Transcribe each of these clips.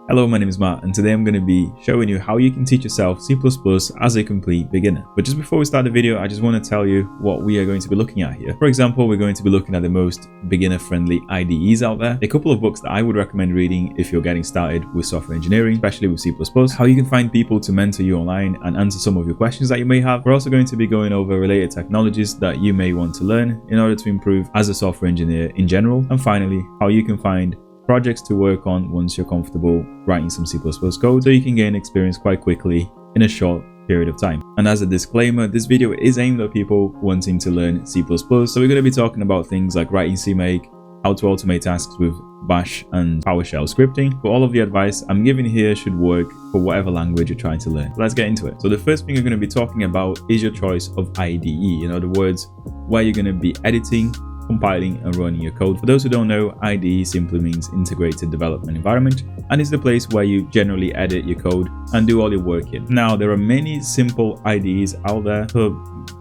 Hello, my name is Matt, and today I'm going to be showing you how you can teach yourself C++ as a complete beginner. But just before we start the video, I just want to tell you what we are going to be looking at here. For example, we're going to be looking at the most beginner-friendly IDEs out there, a couple of books that I would recommend reading if you're getting started with software engineering, especially with C++, how you can find people to mentor you online and answer some of your questions that you may have. We're also going to be going over related technologies that you may want to learn in order to improve as a software engineer in general, and finally, how you can find projects to work on once you're comfortable writing some C++ code, so you can gain experience quite quickly in a short period of time. And as a disclaimer, this video is aimed at people wanting to learn C++, so we're going to be talking about things like writing CMake, how to automate tasks with Bash and PowerShell scripting, but all of the advice I'm giving here should work for whatever language you're trying to learn. So let's get into it. So the first thing you're going to be talking about is your choice of IDE. In other words, where you're going to be editing, compiling and running your code. For those who don't know, IDE simply means Integrated Development Environment, and it's the place where you generally edit your code and do all your work in. Now, there are many simple IDEs out there for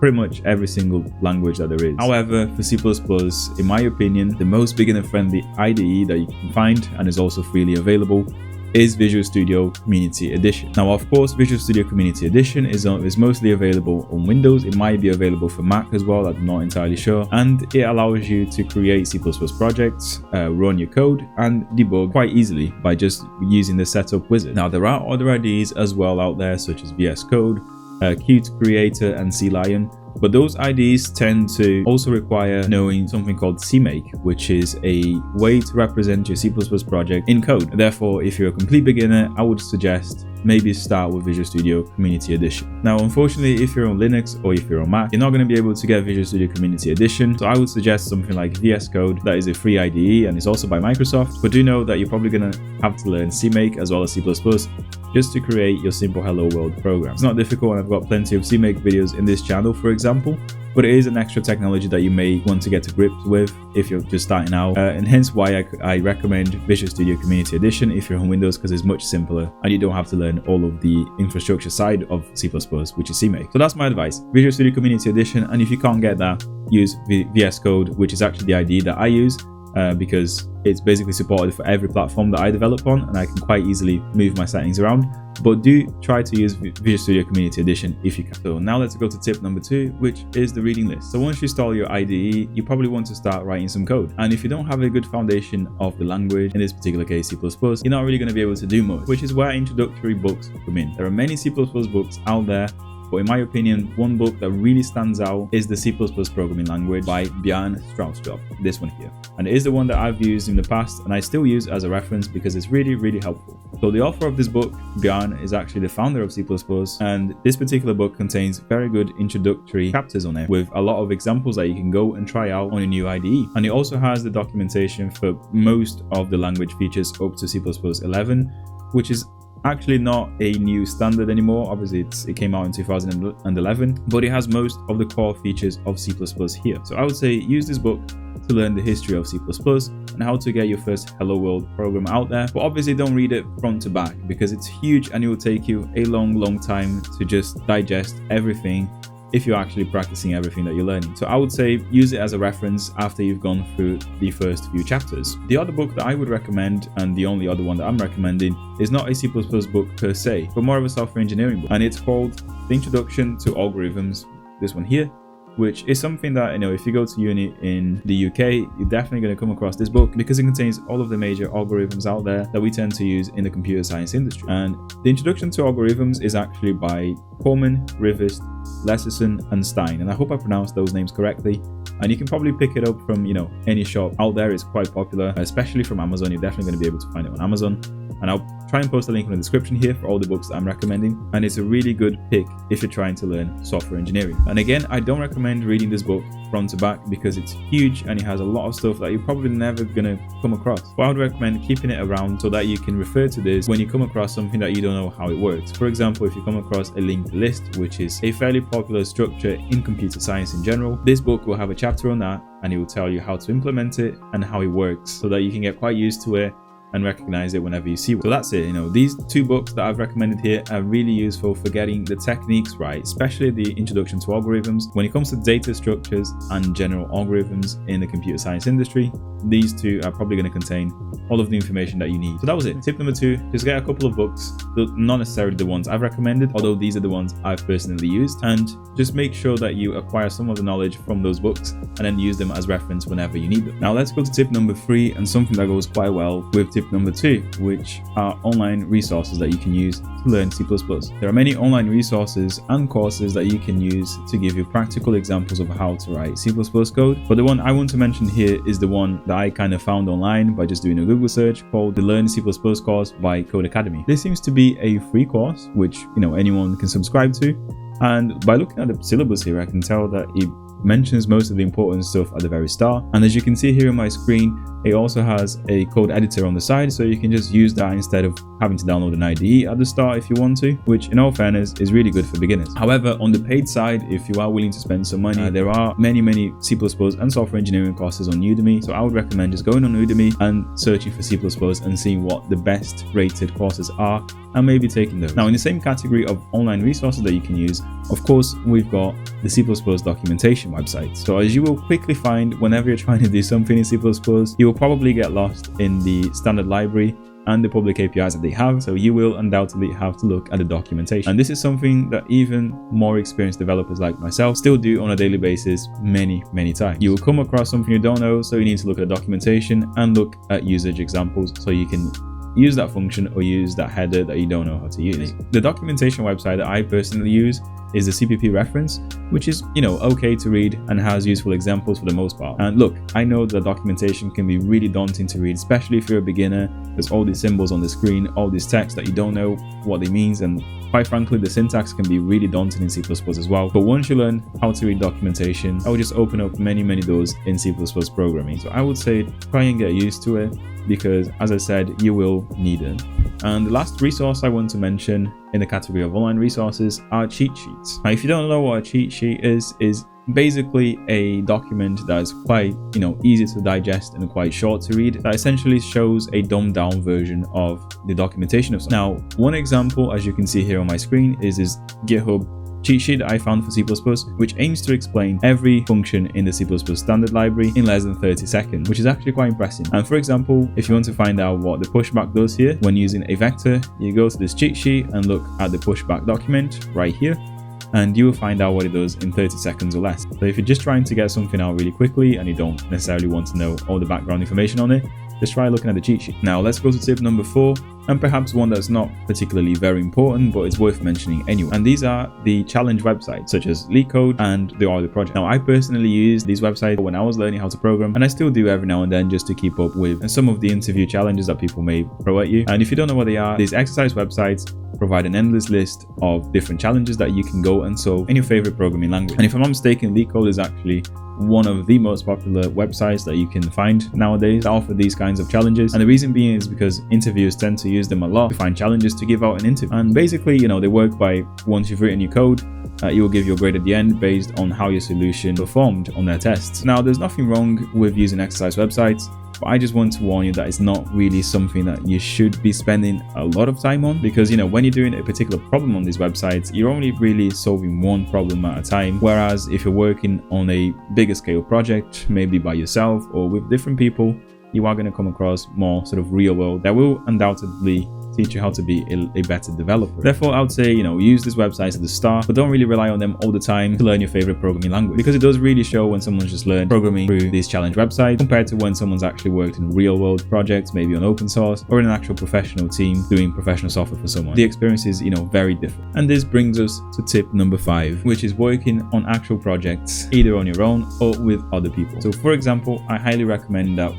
pretty much every single language that there is. However, for C++, in my opinion, the most beginner-friendly IDE that you can find and is also freely available is Visual Studio Community Edition. Now, of course, Visual Studio Community Edition is mostly available on Windows. It might be available for Mac as well, I'm not entirely sure. And it allows you to create C++ projects, run your code, and debug quite easily by just using the setup wizard. Now, there are other IDEs as well out there, such as VS Code, Qt Creator, and CLion. But those IDEs tend to also require knowing something called CMake, which is a way to represent your C++ project in code. Therefore, if you're a complete beginner, I would suggest maybe start with Visual Studio Community Edition. Now, unfortunately, if you're on Linux or if you're on Mac, you're not going to be able to get Visual Studio Community Edition. So I would suggest something like VS Code. That is a free IDE and it's also by Microsoft. But do know that you're probably going to have to learn CMake as well as C++ just to create your simple Hello World program. It's not difficult, and I've got plenty of CMake videos in this channel, for example, but it is an extra technology that you may want to get to grips with if you're just starting out, and hence why I recommend Visual Studio Community Edition if you're on Windows, because it's much simpler and you don't have to learn all of the infrastructure side of C++, which is CMake. So that's my advice, Visual Studio Community Edition, and if you can't get that, use VS Code, which is actually the IDE that I use, because it's basically supported for every platform that I develop on, and I can quite easily move my settings around. But do try to use Visual Studio Community Edition if you can. So now let's go to tip number 2, which is the reading list. So once you install your IDE, you probably want to start writing some code. And if you don't have a good foundation of the language, in this particular case C++, you're not really going to be able to do much, which is where introductory books come in. There are many C++ books out there, but in my opinion, one book that really stands out is the C++ Programming Language by Bjarne Stroustrup, this one here. And it is the one that I've used in the past and I still use as a reference because it's really, really helpful. So the author of this book, Bjarne, is actually the founder of C++, and this particular book contains very good introductory chapters on it with a lot of examples that you can go and try out on a new IDE. And it also has the documentation for most of the language features up to C++ 11, which is actually not a new standard anymore. Obviously it came out in 2011, but it has most of the core features of C++ here. So I would say use this book to learn the history of C++ and how to get your first Hello World program out there. But obviously don't read it front to back because it's huge and it will take you a long time to just digest everything if you're actually practicing everything that you're learning. So I would say use it as a reference after you've gone through the first few chapters. The other book that I would recommend, and the only other one that I'm recommending, is not a C++ book per se, but more of a software engineering book. And it's called The Introduction to Algorithms, this one here, which is something that, you know, if you go to uni in the UK, you're definitely going to come across this book because it contains all of the major algorithms out there that we tend to use in the computer science industry. And the Introduction to Algorithms is actually by Pullman, Rivest, Leckerson, and Stein. And I hope I pronounced those names correctly. And you can probably pick it up from, you know, any shop out there. It's quite popular, especially from Amazon. You're definitely going to be able to find it on Amazon. And I'll try and post a link in the description here for all the books that I'm recommending. And it's a really good pick if you're trying to learn software engineering. And again, I don't recommend reading this book front to back because it's huge and it has a lot of stuff that you're probably never gonna come across. But I would recommend keeping it around so that you can refer to this when you come across something that you don't know how it works. For example, if you come across a linked list, which is a fairly popular structure in computer science in general, this book will have a chapter on that and it will tell you how to implement it and how it works so that you can get quite used to it and recognize it whenever you see it. So that's it. These 2 books that I've recommended here are really useful for getting the techniques right, especially the introduction to algorithms. When it comes to data structures and general algorithms in the computer science industry, these 2 are probably going to contain all of the information that you need. So that was it. Tip number 2, just get a couple of books, not necessarily the ones I've recommended, although these are the ones I've personally used, and just make sure that you acquire some of the knowledge from those books and then use them as reference whenever you need them. Now let's go to tip number 3, and something that goes quite well with tip number 2, which are online resources that you can use to learn C++. There are many online resources and courses that you can use to give you practical examples of how to write C++ code, but the one I want to mention here is the one that I kind of found online by just doing a Google search, called the Learn C++ course by Codecademy. This seems to be a free course which anyone can subscribe to, and by looking at the syllabus here, I can tell that it mentions most of the important stuff at the very start. And as you can see here on my screen, it also has a code editor on the side, so you can just use that instead of having to download an IDE at the start if you want to, which in all fairness is really good for beginners. However, on the paid side, if you are willing to spend some money, there are many C++ and software engineering courses on Udemy, so I would recommend just going on Udemy and searching for C++ and seeing what the best rated courses are and maybe taking those. Now, in the same category of online resources that you can use, of course, we've got the C++ documentation website. So as you will quickly find, whenever you're trying to do something in C++, you will probably get lost in the standard library and the public APIs that they have, so you will undoubtedly have to look at the documentation. And this is something that even more experienced developers like myself still do on a daily basis many times. You will come across something you don't know, so you need to look at the documentation and look at usage examples so you can use that function or use that header that you don't know how to use. The documentation website that I personally use is the CPP reference, which is, okay to read and has useful examples for the most part. And look, I know the documentation can be really daunting to read, especially if you're a beginner. There's all these symbols on the screen, all this text that you don't know what they mean, and quite frankly, the syntax can be really daunting in C++ as well. But once you learn how to read documentation, I would just open up many doors in C++ programming. So I would say try and get used to it, because as I said, you will need it. And the last resource I want to mention in the category of online resources are cheat sheets. Now, if you don't know what a cheat sheet is basically a document that is quite, easy to digest and quite short to read, that essentially shows a dumbed down version of the documentation of something. Now, one example, as you can see here on my screen, is this GitHub cheat sheet that I found for C++, which aims to explain every function in the C++ standard library in less than 30 seconds, which is actually quite impressive. And for example, if you want to find out what the pushback does here when using a vector, you go to this cheat sheet and look at the pushback document right here, and you will find out what it does in 30 seconds or less. So if you're just trying to get something out really quickly and you don't necessarily want to know all the background information on it, just try looking at the cheat sheet. Now let's go to tip number 4, and perhaps one that's not particularly very important, but it's worth mentioning anyway. And these are the challenge websites such as LeetCode and the Euler Project. Now, I personally used these websites when I was learning how to program, and I still do every now and then just to keep up with some of the interview challenges that people may throw at you. And if you don't know what they are, these exercise websites provide an endless list of different challenges that you can go and solve in your favorite programming language. And if I'm not mistaken, LeetCode is actually one of the most popular websites that you can find nowadays that offer these kinds of challenges. And the reason being is because interviewers tend to use them a lot to find challenges to give out an interview. And basically, they work by, once you've written your code, it will give you a grade at the end based on how your solution performed on their tests. Now, there's nothing wrong with using exercise websites, but I just want to warn you that it's not really something that you should be spending a lot of time on, because when you're doing a particular problem on these websites, you're only really solving one problem at a time. Whereas if you're working on a bigger scale project, maybe by yourself or with different people, you are going to come across more sort of real world that will undoubtedly teach you how to be a better developer. Therefore, I would say, use these websites at the start, but don't really rely on them all the time to learn your favorite programming language, because it does really show when someone's just learned programming through these challenge websites compared to when someone's actually worked in real world projects, maybe on open source or in an actual professional team doing professional software for someone. The experience is, very different. And this brings us to tip number 5, which is working on actual projects, either on your own or with other people. So for example, I highly recommend that,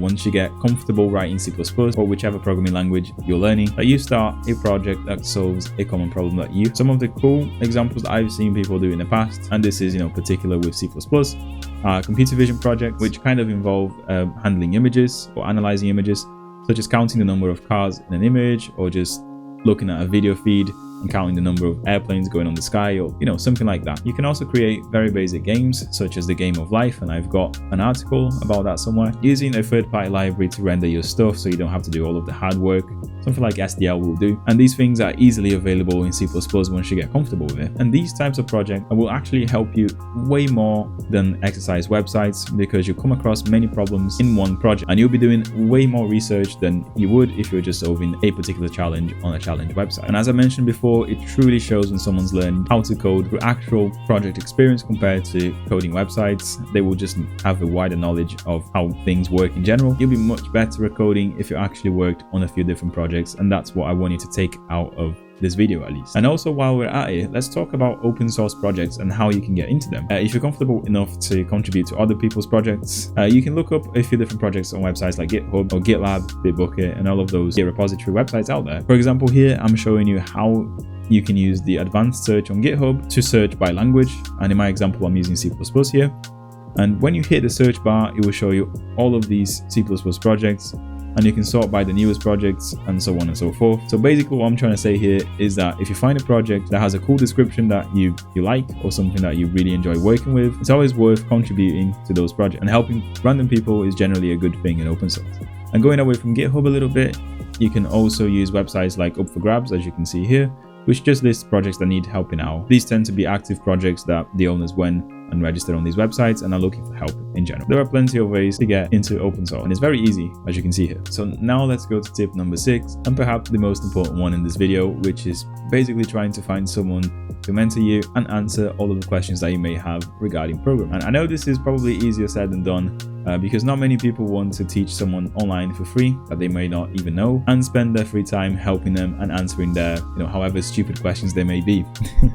once you get comfortable writing C++ or whichever programming language you're learning, that you start a project that solves a common problem that you. Some of the cool examples that I've seen people do in the past, and this is particular with C++, computer vision projects, which kind of involve handling images or analyzing images, such as counting the number of cars in an image, or just looking at a video feed and counting the number of airplanes going on the sky, or something like that. You can also create very basic games such as the Game of Life, and I've got an article about that somewhere, using a third-party library to render your stuff so you don't have to do all of the hard work. Something like SDL will do, and these things are easily available in C++ once you get comfortable with it. And these types of projects will actually help you way more than exercise websites, because you come across many problems in one project and you'll be doing way more research than you would if you were just solving a particular challenge on a challenge website. And as I mentioned before, it truly shows when someone's learned how to code through actual project experience compared to coding websites. They will just have a wider knowledge of how things work in general. You'll be much better at coding if you actually worked on a few different projects, and that's what I want you to take out of this video at least. And also, while we're at it, let's talk about open source projects and how you can get into them. If you're comfortable enough to contribute to other people's projects, you can look up a few different projects on websites like GitHub or GitLab, Bitbucket, and all of those Git repository websites out there. For example, here I'm showing you how you can use the advanced search on GitHub to search by language, and in my example I'm using C++ here. And when you hit the search bar, it will show you all of these C++ projects, and you can sort by the newest projects and so on and so forth. So basically what I'm trying to say here is that if you find a project that has a cool description that you like, or something that you really enjoy working with, it's always worth contributing to those projects, and helping random people is generally a good thing in open source. And going away from GitHub a little bit, you can also use websites like Up for Grabs, as you can see here, which just lists projects that need helping out. These tend to be active projects that the owners went and registered on these websites and are looking for help in general. There are plenty of ways to get into open source, and it's very easy, as you can see here. So now let's go to tip number 6, and perhaps the most important one in this video, which is basically trying to find someone to mentor you and answer all of the questions that you may have regarding programming. And I know this is probably easier said than done, because not many people want to teach someone online for free that they may not even know, and spend their free time helping them and answering their, however stupid questions they may be.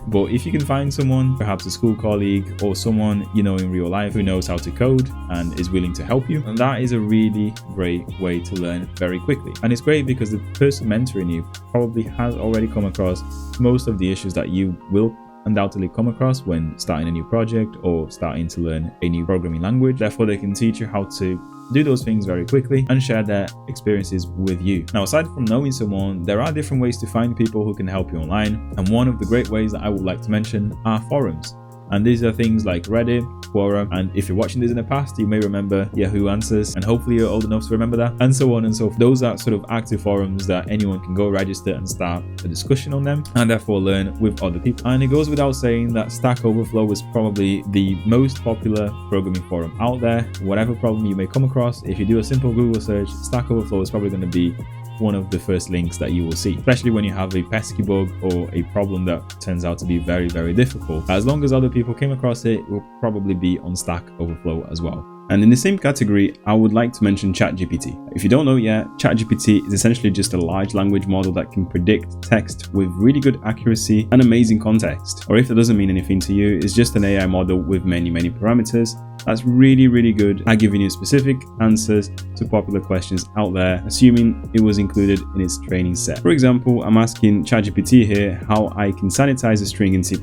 But if you can find someone, perhaps a school colleague or someone in real life who knows how to code and is willing to help you, and that is a really great way to learn very quickly. And it's great because the person mentoring you probably has already come across most of the issues that you will undoubtedly come across when starting a new project or starting to learn a new programming language. Therefore, they can teach you how to do those things very quickly and share their experiences with you. Now, aside from knowing someone, there are different ways to find people who can help you online, and one of the great ways that I would like to mention are forums. And these are things like Reddit, Quora, and if you're watching this in the past, you may remember Yahoo Answers, and hopefully you're old enough to remember that, and so on and so forth. Those are sort of active forums that anyone can go register and start a discussion on them, and therefore learn with other people. And it goes without saying that Stack Overflow is probably the most popular programming forum out there. Whatever problem you may come across, if you do a simple Google search, Stack Overflow is probably going to be one of the first links that you will see, especially when you have a pesky bug or a problem that turns out to be very, very difficult. As long as other people came across it, it will probably be on Stack Overflow as well. And in the same category, I would like to mention ChatGPT. If you don't know yet, ChatGPT is essentially just a large language model that can predict text with really good accuracy and amazing context. Or if that doesn't mean anything to you, it's just an AI model with many parameters that's really good at giving you specific answers to popular questions out there, assuming it was included in its training set. For example, I'm asking ChatGPT here how I can sanitize a string in C++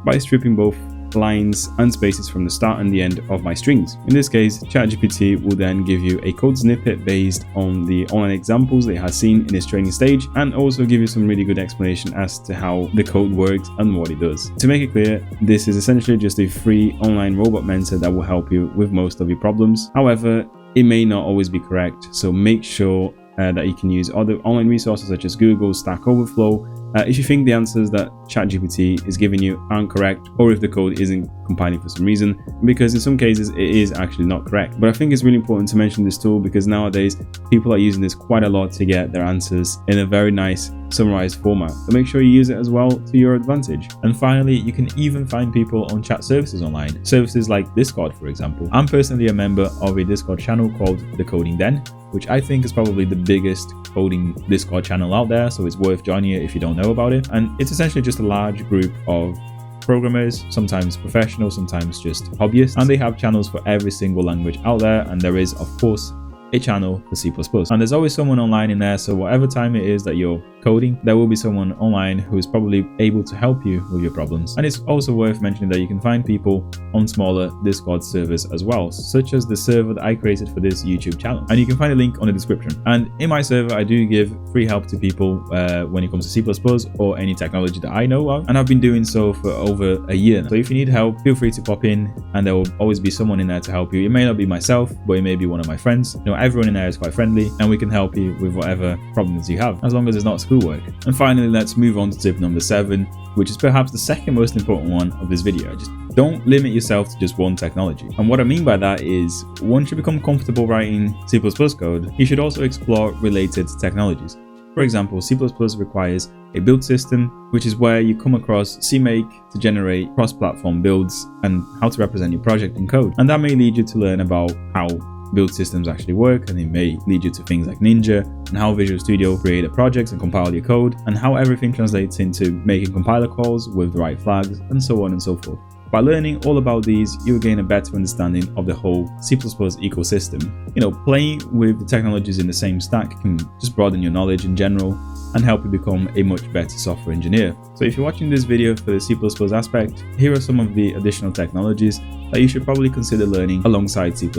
by stripping both lines and spaces from the start and the end of my strings. In this case, ChatGPT will then give you a code snippet based on the online examples that it has seen in its training stage, and also give you some really good explanation as to how the code works and what it does. To make it clear, this is essentially just a free online robot mentor that will help you with most of your problems. However, it may not always be correct, so make sure that you can use other online resources such as Google, Stack Overflow, if you think the answers that ChatGPT is giving you aren't correct, or if the code isn't compiling for some reason, because in some cases it is actually not correct. But I think it's really important to mention this tool because nowadays people are using this quite a lot to get their answers in a very nice summarized format. So make sure you use it as well to your advantage. And finally, you can even find people on chat services online. Services like Discord, for example. I'm personally a member of a Discord channel called The Coding Den, which I think is probably the biggest coding Discord channel out there, so it's worth joining it if you don't know about it. And it's essentially just a large group of programmers, sometimes professionals, sometimes just hobbyists, and they have channels for every single language out there. And there is, of course, a channel for C++. And there's always someone online in there, so whatever time it is that you're coding, there will be someone online who is probably able to help you with your problems. And it's also worth mentioning that you can find people on smaller Discord servers as well, such as the server that I created for this YouTube channel. And you can find a link on the description. And in my server, I do give free help to people when it comes to C++ or any technology that I know of. And I've been doing so for over a year now. So if you need help, feel free to pop in, and there will always be someone in there to help you. It may not be myself, but it may be one of my friends. You know, everyone in there is quite friendly, and we can help you with whatever problems you have, as long as it's not schoolwork. And finally, let's move on to tip number 7, which is perhaps the second most important one of this video. Just don't limit yourself to just one technology. And what I mean by that is, once you become comfortable writing C++ code, you should also explore related technologies. For example, C++ requires a build system, which is where you come across CMake to generate cross-platform builds and how to represent your project in code. And that may lead you to learn about how build systems actually work, and it may lead you to things like Ninja and how Visual Studio create a project and compile your code, and how everything translates into making compiler calls with the right flags, and so on and so forth. By learning all about these, you'll gain a better understanding of the whole C++ ecosystem. You know, playing with the technologies in the same stack can just broaden your knowledge in general and help you become a much better software engineer. So if you're watching this video for the C++ aspect, here are some of the additional technologies that you should probably consider learning alongside C++.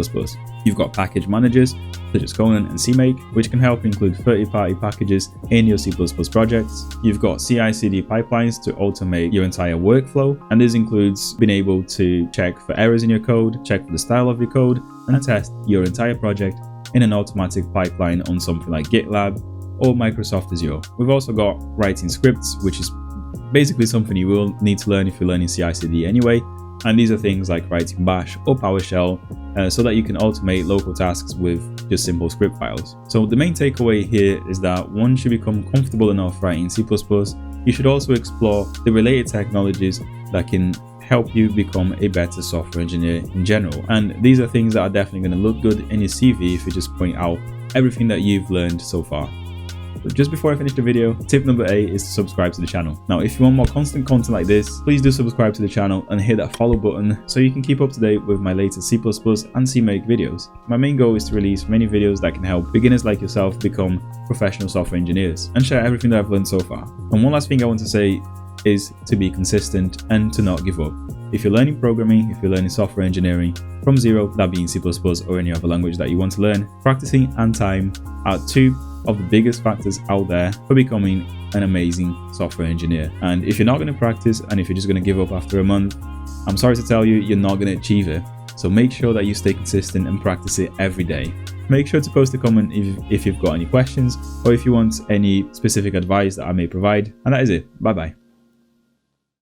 You've got package managers such as Conan and CMake, which can help include third-party packages in your C++ projects. You've got CI/CD pipelines to automate your entire workflow, and this includes being able to check for errors in your code, check for the style of your code, and test your entire project in an automatic pipeline on something like GitLab or Microsoft Azure. We've also got writing scripts, which is basically something you will need to learn if you're learning CI/CD anyway. And these are things like writing Bash or PowerShell so that you can automate local tasks with just simple script files. So the main takeaway here is that once you become comfortable enough writing C++, you should also explore the related technologies that can help you become a better software engineer in general. And these are things that are definitely going to look good in your CV if you just point out everything that you've learned so far. But just before I finish the video, tip number 8 is to subscribe to the channel. Now, if you want more constant content like this, please do subscribe to the channel and hit that follow button so you can keep up to date with my latest C++ and CMake videos. My main goal is to release many videos that can help beginners like yourself become professional software engineers and share everything that I've learned so far. And one last thing I want to say is to be consistent and to not give up. If you're learning programming, if you're learning software engineering from zero, that being C++ or any other language that you want to learn, practicing and time are two of the biggest factors out there for becoming an amazing software engineer. And if you're not going to practice, and if you're just going to give up after a month, I'm sorry to tell you, you're not going to achieve it. So make sure that you stay consistent and practice it every day. Make sure to post a comment if you've got any questions or if you want any specific advice that I may provide. And that is it. Bye bye.